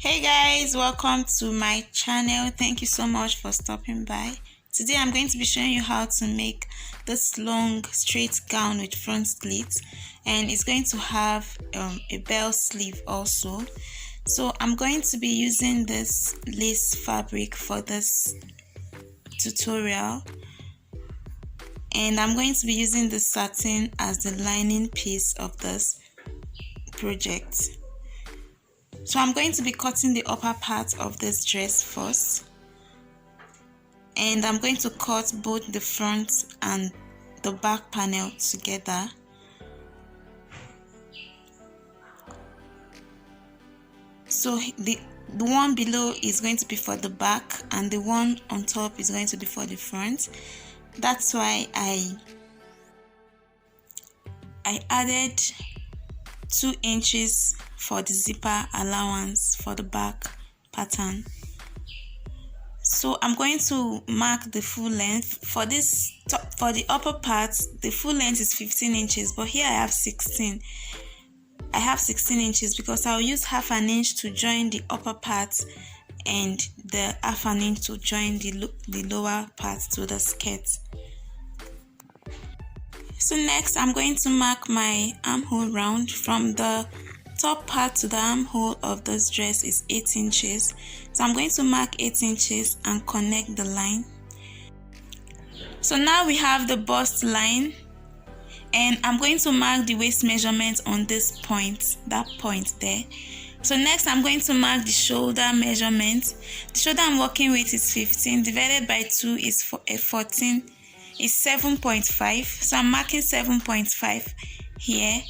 Hey guys, welcome to my channel. Thank you so much for stopping by. Today I'm going to be showing you how to make this long straight gown with front slits, and it's going to have a bell sleeve also. So I'm going to be using this lace fabric for this tutorial, and I'm going to be using the satin as the lining piece of this project. So I'm going to be cutting the upper part of this dress first, and I'm going to cut both the front and the back panel together. So the one below is going to be for the back and the one on top is going to be for the front. That's why I added 2 inches for the zipper allowance for the back pattern. So I'm going to mark the full length for this for the upper part. The full length is 15 inches, but here I have 16. I have 16 inches because I'll use half an inch to join the upper part and the half an inch to join the lower part to the skirt. So next I'm going to mark my armhole round. From the top part to the armhole of this dress is 8 inches. So I'm going to mark 8 inches and connect the line. So now we have the bust line, and I'm going to mark the waist measurement on this point, that point there. So next I'm going to mark the shoulder measurement. The shoulder I'm working with is 15 divided by 2 is 14 is 7.5. So I'm marking 7.5 here,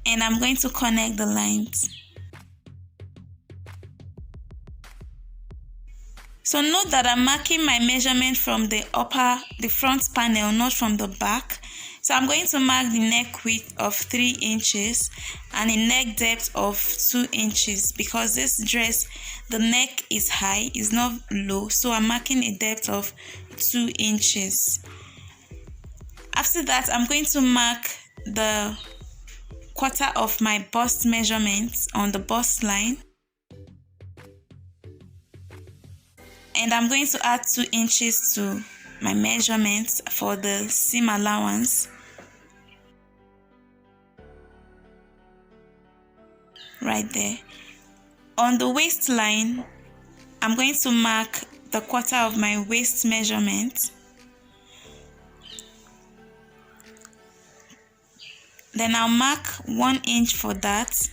and I'm going to connect the lines. So note that I'm marking my measurement from the front panel, not from the back. So I'm going to mark the neck width of 3 inches and a neck depth of 2 inches because this dress, the neck is high, is not low. So I'm marking a depth of 2 inches. After that, I'm going to mark the quarter of my bust measurements on the bust line. And I'm going to add 2 inches to my measurements for the seam allowance. Right there. On the waistline, I'm going to mark the quarter of my waist measurement. Then I'll mark 1 inch for that.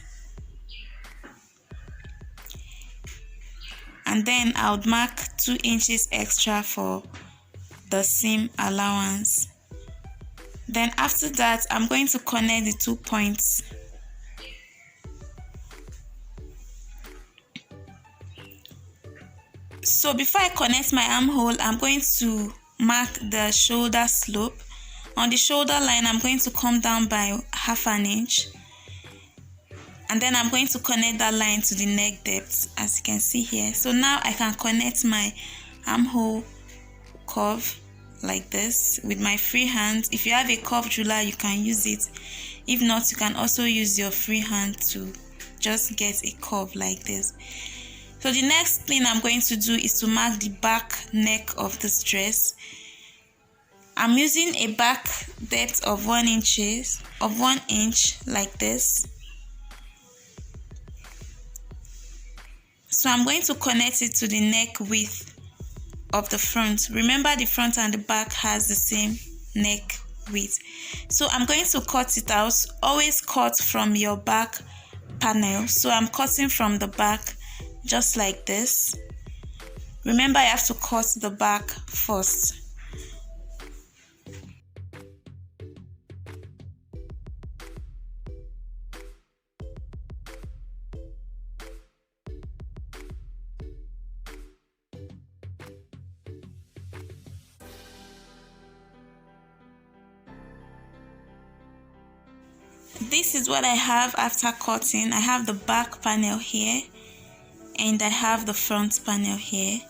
And then I'll mark 2 inches extra for the seam allowance. Then after that, I'm going to connect the 2 points. So before I connect my armhole, I'm going to mark the shoulder slope. On the shoulder line, I'm going to come down by half an inch. And then I'm going to connect that line to the neck depth, as you can see here. So now I can connect my armhole curve like this with my free hand. If you have a curved ruler, you can use it. If not, you can also use your free hand to just get a curve like this. So the next thing I'm going to do is to mark the back neck of this dress. I'm using a back depth of 1 inch like this. So I'm going to connect it to the neck width of the front. Remember, the front and the back has the same neck width. So I'm going to cut it out. Always cut from your back panel. So I'm cutting from the back just like this. Remember, I have to cut the back first. This is what I have after cutting. I have the back panel here and I have the front panel here.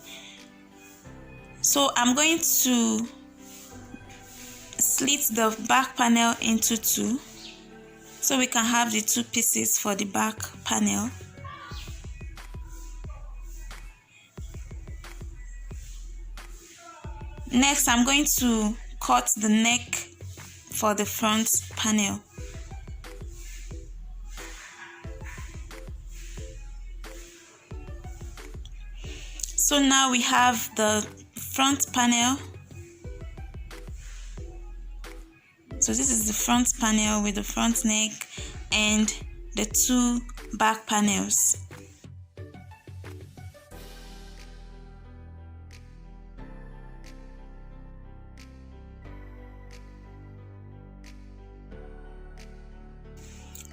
So I'm going to slit the back panel into 2. so we can have the two pieces for the back panel. Next, I'm going to cut the neck for the front panel. So now we have the front panel. So this is the front panel with the front neck and the two back panels.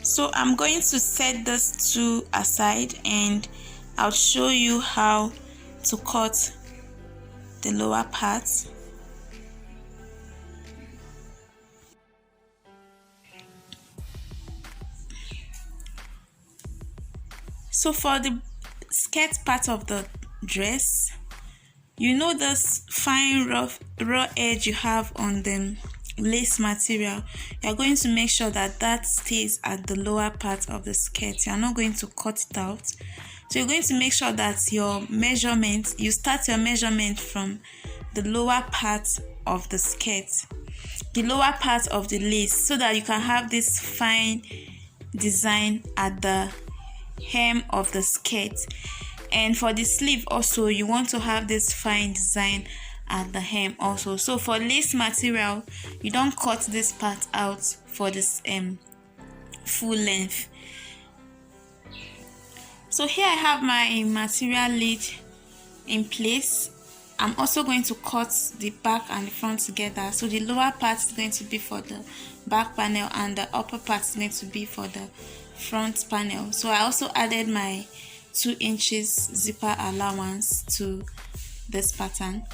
So I'm going to set this two aside and I'll show you how to cut the lower part. So for the skirt part of the dress, you know this fine raw edge you have on the lace material, you're going to make sure that that stays at the lower part of the skirt. You're not going to cut it out. So you're going to make sure that you start your measurement from the lower part of the skirt, the lower part of the lace, so that you can have this fine design at the hem of the skirt. And for the sleeve also, you want to have this fine design at the hem also. So for lace material, you don't cut this part out for this full length. So here I have my material laid in place. I'm also going to cut the back and the front together. So the lower part is going to be for the back panel and the upper part is going to be for the front panel. So I also added my 2 inches zipper allowance to this pattern.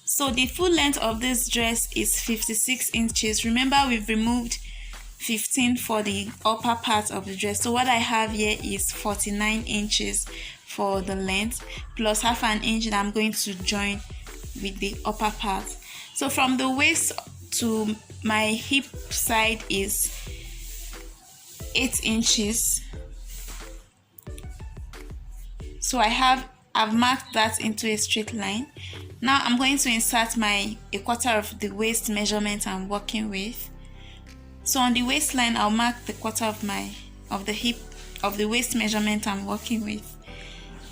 So the full length of this dress is 56 inches. Remember, we've removed 15 for the upper part of the dress. So what I have here is 49 inches for the length, plus half an inch that I'm going to join with the upper part. So from the waist to my hip side is 8 inches. So I've marked that into a straight line. Now I'm going to insert a quarter of the waist measurement I'm working with. So on the waistline, I'll mark the quarter of the waist measurement I'm working with.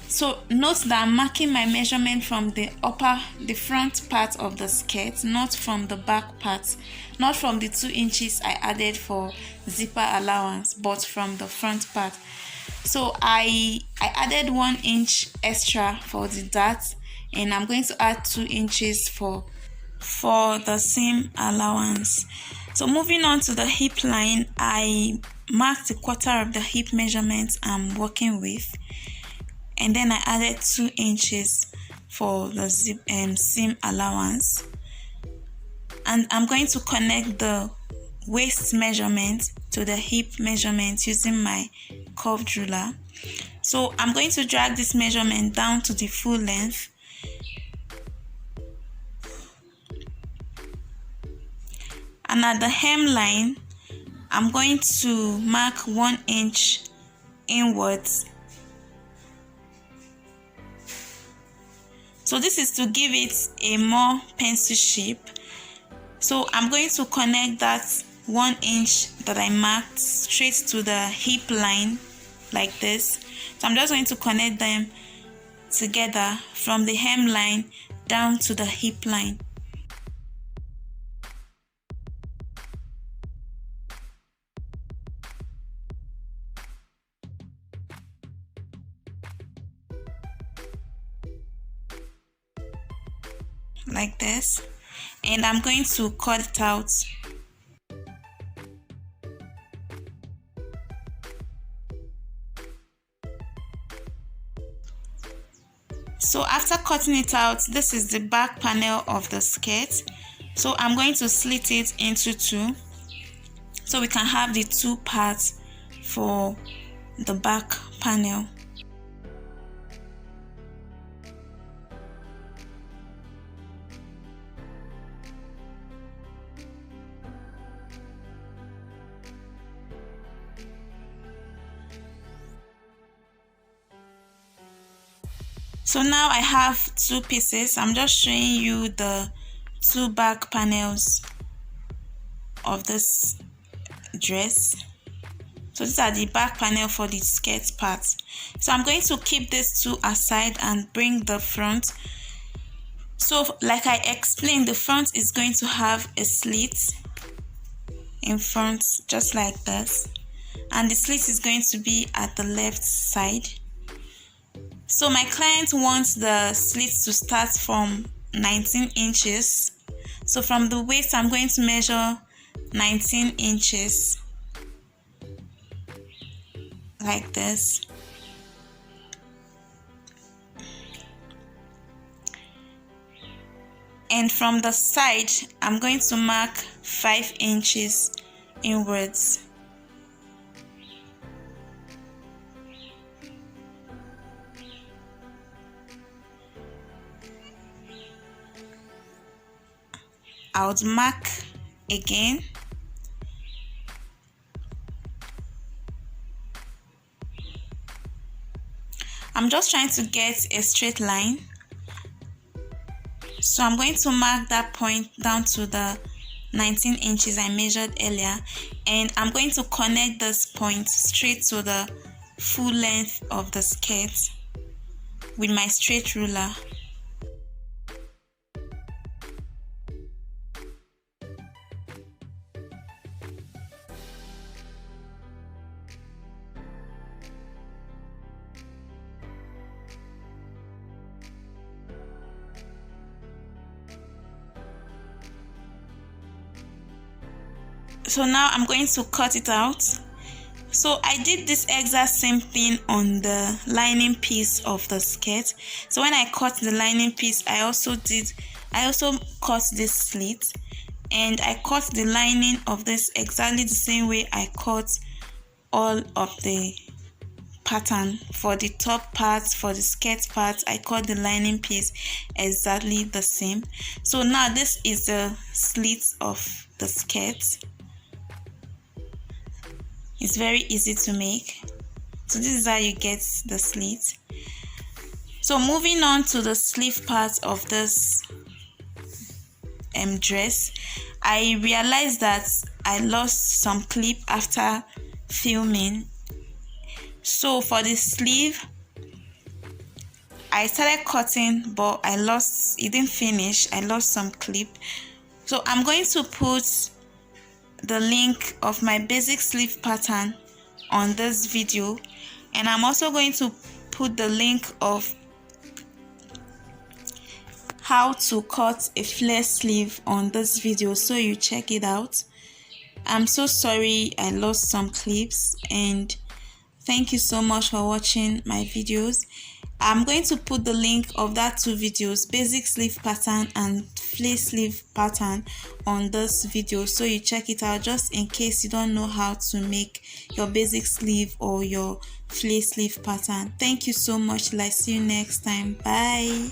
So note that I'm marking my measurement from the front part of the skirt, not from the back part, not from the 2 inches I added for zipper allowance, but from the front part. So I added 1 inch extra for the dart, and I'm going to add 2 inches for the seam allowance. So moving on to the hip line, I marked the quarter of the hip measurement I'm working with, and then I added 2 inches for the seam allowance. And I'm going to connect the waist measurement to the hip measurement using my curved ruler. So I'm going to drag this measurement down to the full length. And at the hemline, I'm going to mark 1 inch inwards. So this is to give it a more pencil shape. So I'm going to connect that 1 inch that I marked straight to the hip line like this. So I'm just going to connect them together from the hemline down to the hip line. Like this, and I'm going to cut it out. So after cutting it out, this is the back panel of the skirt. So I'm going to slit it into two, so we can have the two parts for the back panel. So now I have two pieces. I'm just showing you the two back panels of this dress. So these are the back panel for the skirt part. So I'm going to keep these two aside and bring the front. So like I explained, the front is going to have a slit in front, just like this, and the slit is going to be at the left side. So my client wants the slit to start from 19 inches. So from the waist, I'm going to measure 19 inches like this. And from the side, I'm going to mark 5 inches inwards. I would mark again. I'm just trying to get a straight line. So I'm going to mark that point down to the 19 inches I measured earlier, and I'm going to connect this point straight to the full length of the skirt with my straight ruler. So now I'm going to cut it out. So I did this exact same thing on the lining piece of the skirt. So when I cut the lining piece, I also cut this slit, and I cut the lining of this exactly the same way I cut all of the pattern. For the top part, for the skirt part, I cut the lining piece exactly the same. So now this is the slit of the skirt. It's very easy to make. So this is how you get the slit. So moving on to the sleeve part of this dress, I realized that I lost some clip after filming. So for the sleeve, I started cutting, but it didn't finish. I lost some clip. So I'm going to put the link of my basic sleeve pattern on this video, and I'm also going to put the link of how to cut a flare sleeve on this video, so you check it out. I'm so sorry I lost some clips, and thank you so much for watching my videos. I'm going to put the link of that two videos, basic sleeve pattern and flare sleeve pattern, on this video, so you check it out, just in case you don't know how to make your basic sleeve or your flare sleeve pattern. Thank you so much. Till I see you next time. Bye.